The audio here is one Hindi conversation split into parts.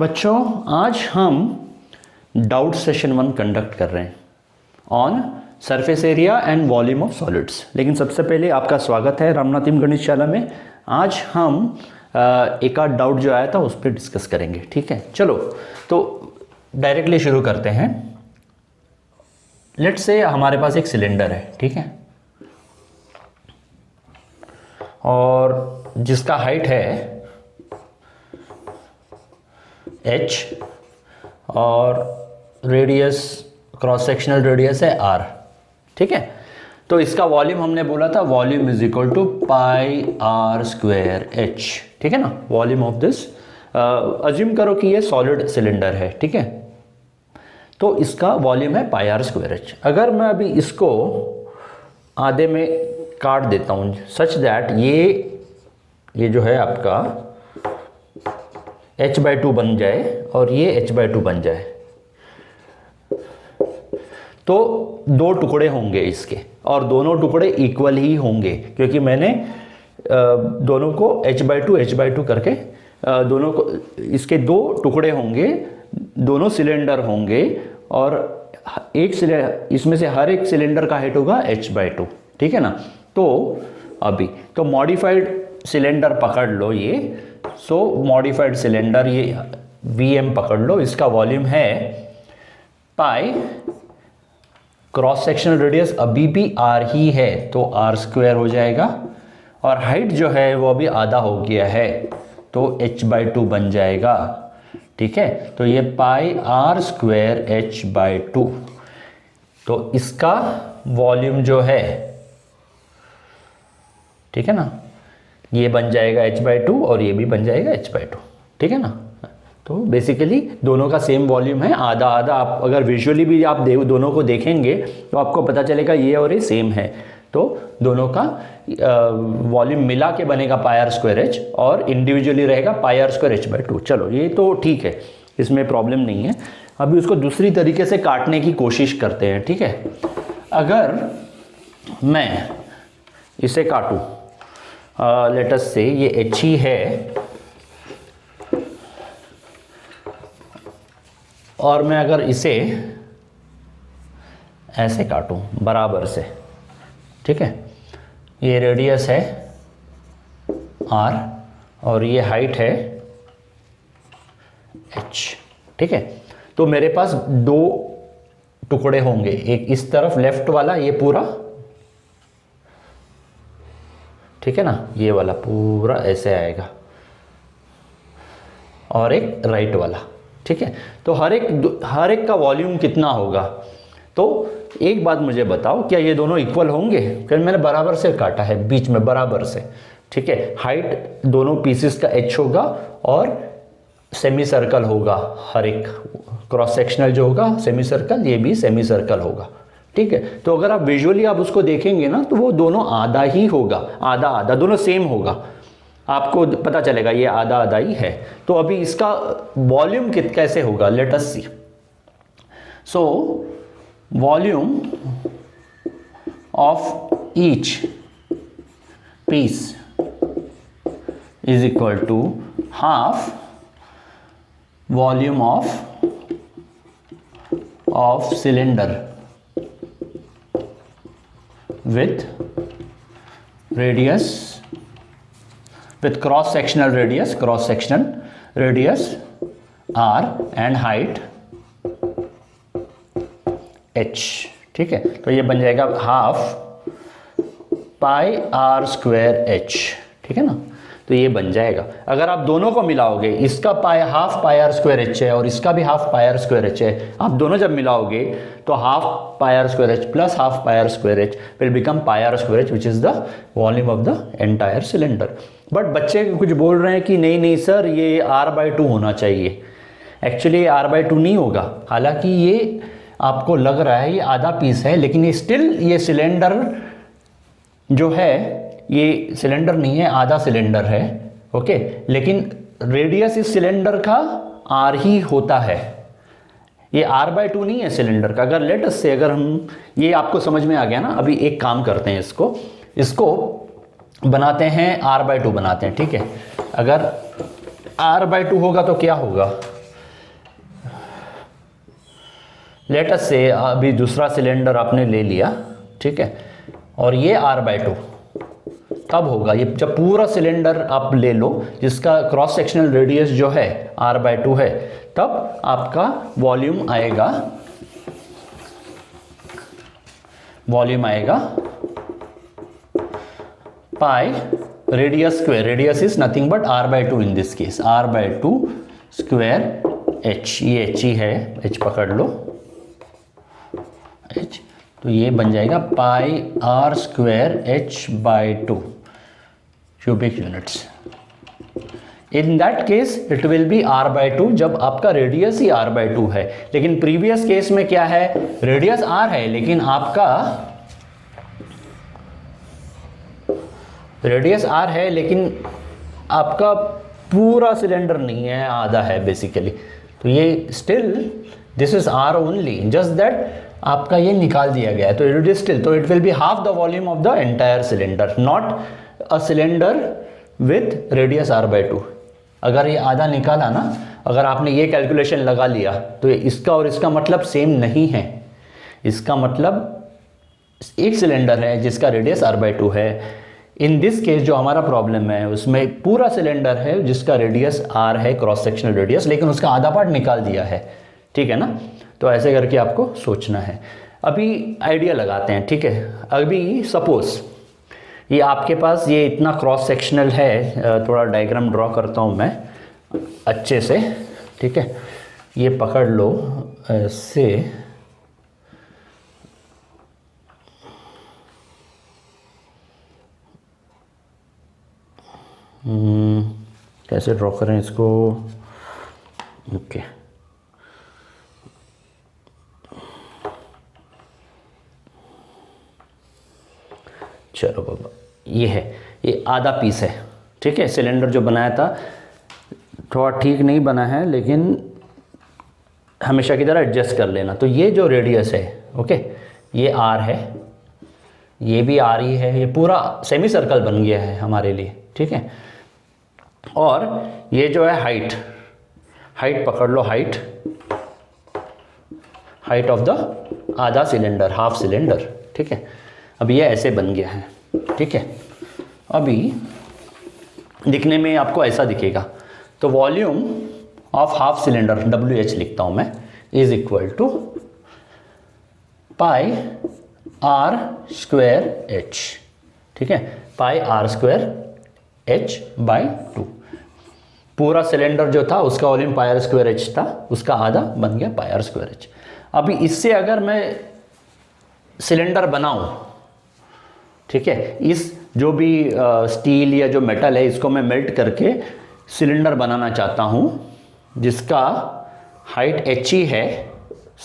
बच्चों, आज हम डाउट सेशन 1 कंडक्ट कर रहे हैं on surface area and volume of solids. लेकिन सबसे पहले आपका स्वागत है रामनाथिम गणितशाला में। आज हम एक आध डाउट जो आया था उस पर डिस्कस करेंगे, ठीक है। चलो तो डायरेक्टली शुरू करते हैं। लेट्स से हमारे पास एक सिलेंडर है, ठीक है, और जिसका हाइट है h और रेडियस, क्रॉस सेक्शनल रेडियस है r, ठीक है। तो इसका वॉल्यूम हमने बोला था volume is equal to pi r square h, ठीक है ना। वॉल्यूम ऑफ दिस, अज्यूम करो कि ये सॉलिड सिलेंडर है, ठीक है। तो इसका वॉल्यूम है पाई आर स्क्वायर h। अगर मैं अभी इसको आधे में काट देता हूँ सच दैट ये जो है आपका h/2 बन जाए और ये h/2 बन जाए, तो दो टुकड़े होंगे इसके और दोनों टुकड़े इक्वल ही होंगे, क्योंकि मैंने दोनों को h/2 करके दोनों को, इसके दो टुकड़े होंगे, दोनों सिलेंडर होंगे और एक सिलेंडर, इसमें से हर एक सिलेंडर का हाइट होगा h/2, ठीक है ना। तो अभी तो मॉडिफाइड सिलेंडर पकड़ लो ये, सो मॉडिफाइड सिलेंडर ये Vm पकड़ लो, इसका वॉल्यूम है पाई, क्रॉस सेक्शनल रेडियस अभी भी r ही है तो r स्क्वायर हो जाएगा, और हाइट जो है वो अभी आधा हो गया है तो h/2 बन जाएगा, ठीक है। तो ये पाई आर स्क्वायर h/2, तो इसका वॉल्यूम जो है, ठीक है ना, ये बन जाएगा h/2 और ये भी बन जाएगा h/2, ठीक है ना। तो बेसिकली दोनों का सेम वॉल्यूम है, आधा आधा। आप अगर विजुअली भी आप दोनों को देखेंगे तो आपको पता चलेगा ये और ये सेम है। तो दोनों का वॉल्यूम मिला के बनेगा पाई आर स्क्वायर h और इंडिविजुअली रहेगा पाई आर स्क्वायर h/2। चलो ये तो ठीक है, इसमें प्रॉब्लम नहीं है। अभी उसको दूसरी तरीके से काटने की कोशिश करते हैं, ठीक है। अगर मैं इसे काटूं, लेट अस से ये h ही है और मैं अगर इसे ऐसे काटूं बराबर से, ठीक है, ये रेडियस है r और ये हाइट है h, ठीक है। तो मेरे पास दो टुकड़े होंगे, एक इस तरफ लेफ्ट वाला ये पूरा, ठीक है ना, ये वाला पूरा ऐसे आएगा, और एक राइट वाला, ठीक है। तो हर एक का वॉल्यूम कितना होगा। तो एक बात मुझे बताओ, क्या ये दोनों इक्वल होंगे? क्योंकि मैंने बराबर से काटा है, बीच में बराबर से, ठीक है। हाइट दोनों पीसेस का h होगा और सेमी सर्कल होगा, हर एक क्रॉस सेक्शनल जो होगा सेमी सर्कल, ये भी सेमी सर्कल होगा, ठीक है। तो अगर आप विजुअली आप उसको देखेंगे ना तो वो दोनों आधा ही होगा, आधा आधा, दोनों सेम होगा, आपको पता चलेगा ये आधा आधा ही है। तो अभी इसका वॉल्यूम कैसे होगा, let us see. So volume of each piece is equal to half volume of cylinder with radius, with cross sectional radius r and height h, ठीक है। तो ये बन जाएगा half pi r square h, ठीक है ना। तो ये बन जाएगा, अगर आप दोनों को मिलाओगे, इसका half pi r square h है और इसका भी half pi r square h है, आप दोनों जब मिलाओगे तो half pi r square h plus half pi r square h will become pi r square h, which is the volume of the entire cylinder. But बच्चे कुछ बोल रहे हैं कि नहीं नहीं सर, ये r/2 होना चाहिए। एक्चुअली r/2 नहीं होगा, हालांकि ये आपको लग रहा है ये आधा पीस है, लेकिन ये स्टिल, ये सिलेंडर जो है ये सिलेंडर नहीं है, आधा सिलेंडर है, ओके। लेकिन रेडियस इस सिलेंडर का r ही होता है, ये r/2 नहीं है सिलेंडर का। अगर लेट अस से, अगर हम, ये आपको समझ में आ गया ना। अभी एक काम करते हैं, इसको बनाते हैं r/2 बनाते हैं, ठीक है। अगर r/2 होगा तो क्या होगा, लेट अस से अभी दूसरा सिलेंडर आपने ले लिया, ठीक है, और ये r/2 तब होगा, ये जब पूरा सिलेंडर आप ले लो जिसका क्रॉस सेक्शनल रेडियस जो है r/2 है, तब आपका वॉल्यूम आएगा पाई radius square, radius is nothing but r/2 in this case, r/2 square h, ये h ही है, h पकड़ लो h, तो ये बन जाएगा पाई r square h/2 cubic units. In that case it will be r/2 जब आपका रेडियस ही r/2 है। लेकिन प्रीवियस केस में क्या है, रेडियस r है लेकिन आपका रेडियस r है लेकिन आपका पूरा सिलेंडर नहीं है, आधा है बेसिकली। तो ये still this is r only, just that आपका ये निकाल दिया गया है, तो इट इज स्टिल, तो it will be half the volume of the entire cylinder, not a cylinder with radius r/2। अगर ये आधा निकाला ना, अगर आपने ये कैलकुलेशन लगा लिया तो इसका और इसका मतलब सेम नहीं है। इसका मतलब एक सिलेंडर है जिसका रेडियस r/2 है। इन दिस केस जो हमारा प्रॉब्लम है उसमें पूरा सिलेंडर है जिसका रेडियस r है, क्रॉस सेक्शनल रेडियस, लेकिन उसका आधा पार्ट निकाल दिया है, ठीक है ना। तो ऐसे करके आपको सोचना है। अभी आइडिया लगाते हैं, ठीक है। अभी सपोज ये आपके पास ये इतना क्रॉस सेक्शनल है, थोड़ा डायग्राम ड्रॉ करता हूँ मैं अच्छे से, ठीक है। ये पकड़ लो ऐसे, कैसे ड्रॉ करें इसको, ओके। चलो बाबा, ये है, ये आधा पीस है, ठीक है। सिलेंडर जो बनाया था थोड़ा ठीक नहीं बना है, लेकिन हमेशा की तरह एडजस्ट कर लेना। तो ये जो रेडियस है, ओके, ये r है, ये भी r ही है, ये पूरा सेमी सर्कल बन गया है हमारे लिए, ठीक है। और ये जो है हाइट पकड़ लो, हाइट ऑफ द आधा सिलेंडर, हाफ सिलेंडर, ठीक है। अब ये ऐसे बन गया है, ठीक है। अभी दिखने में आपको ऐसा दिखेगा। तो volume of half cylinder WH लिखता हूं मैं, is equal to pi r square h, ठीक है, पाई r स्क्वायर h/2। पूरा सिलेंडर जो था उसका वॉल्यूम पाई r स्क्वायर h था, उसका आधा बन गया पाई r स्क्वायर h। अभी इससे अगर मैं सिलेंडर बनाऊं, ठीक है, इस जो भी स्टील या जो मेटल है इसको मैं मेल्ट करके सिलेंडर बनाना चाहता हूं जिसका हाइट h ही है,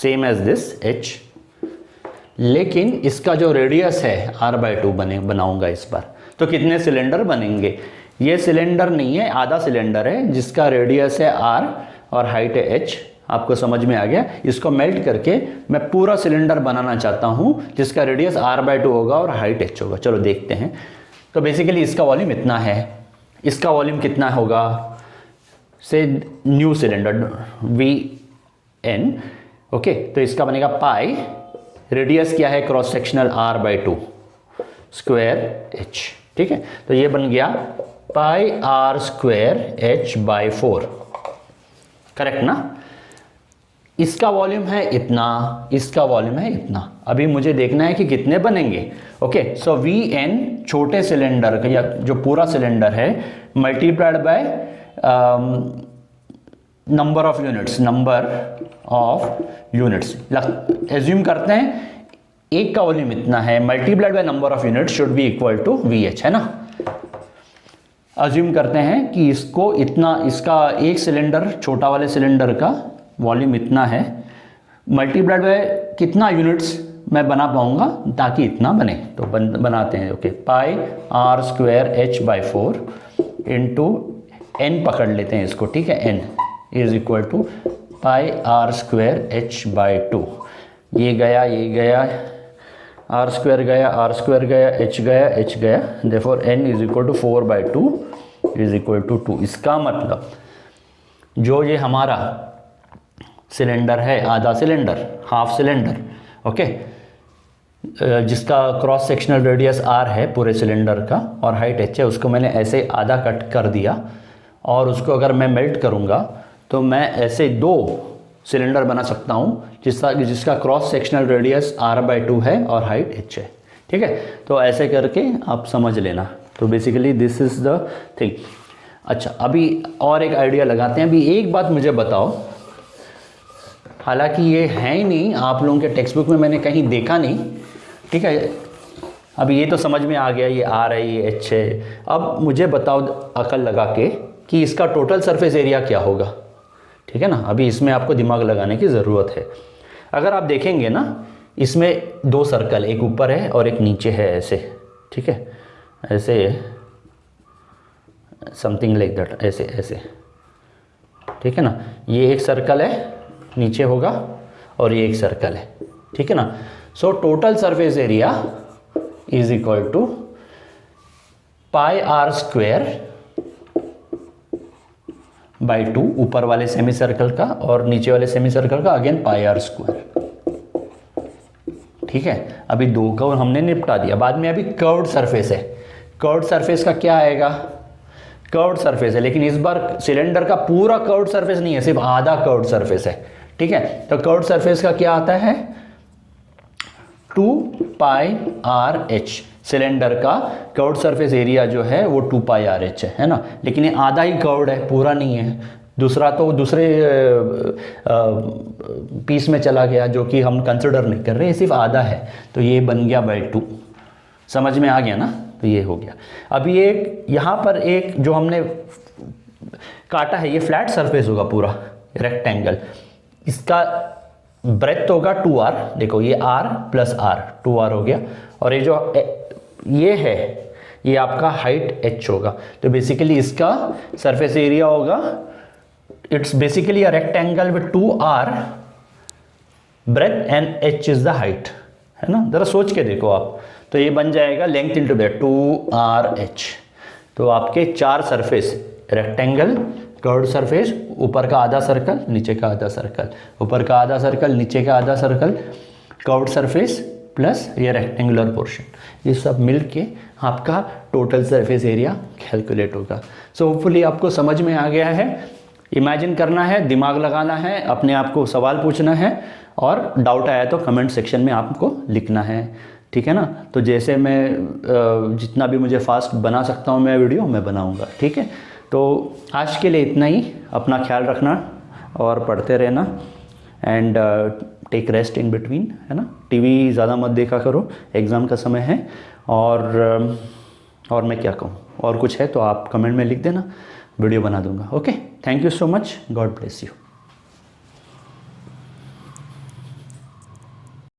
सेम एज दिस h, लेकिन इसका जो रेडियस है r/2 बनाऊंगा इस बार। तो कितने सिलेंडर बनेंगे? ये सिलेंडर नहीं है, आधा सिलेंडर है जिसका रेडियस है r और हाइट है h। आपको समझ में आ गया? इसको मेल्ट करके मैं पूरा सिलेंडर बनाना चाहता हूं जिसका रेडियस r/2 होगा और हाइट h होगा। चलो देखते हैं। तो बेसिकली इसका वॉल्यूम इतना है, इसका वॉल्यूम कितना होगा? से न्यू सिलेंडर Vn, ओके। तो इसका बनेगा पाई, रेडियस क्या है cross sectional r/2 square h, ठीक है। तो ये बन गया पाई r स्क्वायर h/4, करेक्ट ना। इसका वॉल्यूम है इतना, इसका वॉल्यूम है इतना। अभी मुझे देखना है कि कितने बनेंगे, ओके। सो Vn छोटे सिलेंडर का या जो पूरा सिलेंडर है multiplied by number of units, assume करते हैं एक का वॉल्यूम इतना है, multiplied by number of units should be equal to VH, है ना। अज्यूम करते हैं कि इसको इतना, इसका एक सिलेंडर छोटा वाले सिलेंडर का वॉल्यूम इतना है, मल्टीप्लाइड बाय कितना यूनिट्स मैं बना पाऊंगा ताकि इतना बने। तो बनाते हैं, okay. Pi r square h/4 into n पकड़ लेते हैं इसको, ठीक है। n is equal to pi r square h/2। ये गया, ये गया, r स्क्वायर गया, r स्क्वायर गया, h गया, h गया, therefore n is equal to 4/2 is equal to 2। इसका मतलब जो ये हमारा सिलेंडर है, आधा सिलेंडर, हाफ सिलेंडर, ओके, जिसका क्रॉस सेक्शनल रेडियस r है पूरे सिलेंडर का और हाइट h है, उसको मैंने ऐसे आधा कट कर दिया और उसको अगर मैं मेल्ट करूँगा तो मैं ऐसे 2 सिलेंडर बना सकता हूँ जिसका क्रॉस सेक्शनल रेडियस r/2 है और हाइट h है, ठीक है। तो ऐसे करके आप समझ लेना। तो basically this is the thing. अच्छा, अभी और एक आइडिया लगाते हैं। अभी एक बात मुझे बताओ, हालांकि ये है ही नहीं, आप लोगों के टेक्स्ट बुक में मैंने कहीं देखा नहीं, ठीक है। अभी ये तो समझ में आ गया, ये r है, ये h है। अब मुझे बताओ अकल लगा के कि इसका टोटल सरफेस एरिया क्या होगा, ठीक है ना। अभी इसमें आपको दिमाग लगाने की ज़रूरत है। अगर आप देखेंगे ना, इसमें 2 सर्कल, एक ऊपर है और एक नीचे है, ऐसे, ठीक है, ऐसे समथिंग लाइक दैट, ऐसे ऐसे, ठीक है ना। ये एक सर्कल है, नीचे होगा, और ये एक सर्कल है, ठीक है ना। So total surface area is equal to pi r square by 2, ऊपर वाले सेमी सर्कल का और नीचे वाले सेमी सर्कल का अगेन पाई r स्क्वायर, ठीक है। अभी 2 का हमने निपटा दिया। बाद में अभी कर्व्ड सरफेस है। कर्व्ड सरफेस का क्या आएगा, कर्व्ड सरफेस है, लेकिन इस बार सिलेंडर का पूरा कर्व्ड सरफेस नहीं है, सिर्फ आधा कर्व्ड सरफेस है, ठीक है। तो कर्व्ड सरफेस का क्या आता है, 2 पाई r h। सिलेंडर का कर्व्ड सरफेस एरिया जो है वो 2 पाई r h है ना। लेकिन ये आधा ही कर्व्ड है, पूरा नहीं है। दूसरा तो दूसरे पीस में चला गया जो कि हम कंसिडर नहीं कर रहे, सिर्फ आधा है। तो ये बन गया बाई 2, समझ में आ गया ना। तो ये हो गया। अभी एक यहाँ पर एक जो हमने काटा है, ये फ्लैट सरफेस होगा पूरा, रेक्टेंगल। इसका ब्रेथ होगा 2r, देखो ये r प्लस r, 2r हो गया। और ये जो ये है, ये आपका हाइट h होगा। तो बेसिकली इसका सरफेस एरिया होगा, it's basically a rectangle with 2r breadth and h is the height, है ना। जरा सोच के देखो आप। तो ये बन जाएगा लेंथ इंटू ब्रेथ 2rh। तो आपके 4 सरफेस, रेक्टेंगल, कर्व्ड सरफेस, ऊपर का आधा सर्कल, नीचे का आधा सर्कल, ऊपर का आधा सर्कल, नीचे का आधा सर्कल, कर्व्ड सरफेस प्लस ये रेक्टेंगुलर पोर्शन, ये सब मिलके आपका टोटल सरफेस एरिया कैलकुलेट होगा। सो होपफुली आपको समझ में आ गया है। इमेजिन करना है, दिमाग लगाना है, अपने आप को सवाल पूछना है, और डाउट आया तो कमेंट सेक्शन में आपको लिखना है, ठीक है ना। तो जैसे मैं जितना भी मुझे फास्ट बना सकता हूँ मैं वीडियो, मैं बनाऊँगा, ठीक है। तो आज के लिए इतना ही। अपना ख्याल रखना और पढ़ते रहना, and take rest in between, है ना। टीवी ज़्यादा मत देखा करो, एग्ज़ाम का समय है। और मैं क्या कहूँ, और कुछ है तो आप कमेंट में लिख देना, वीडियो बना दूँगा। Okay, thank you so much, God bless you.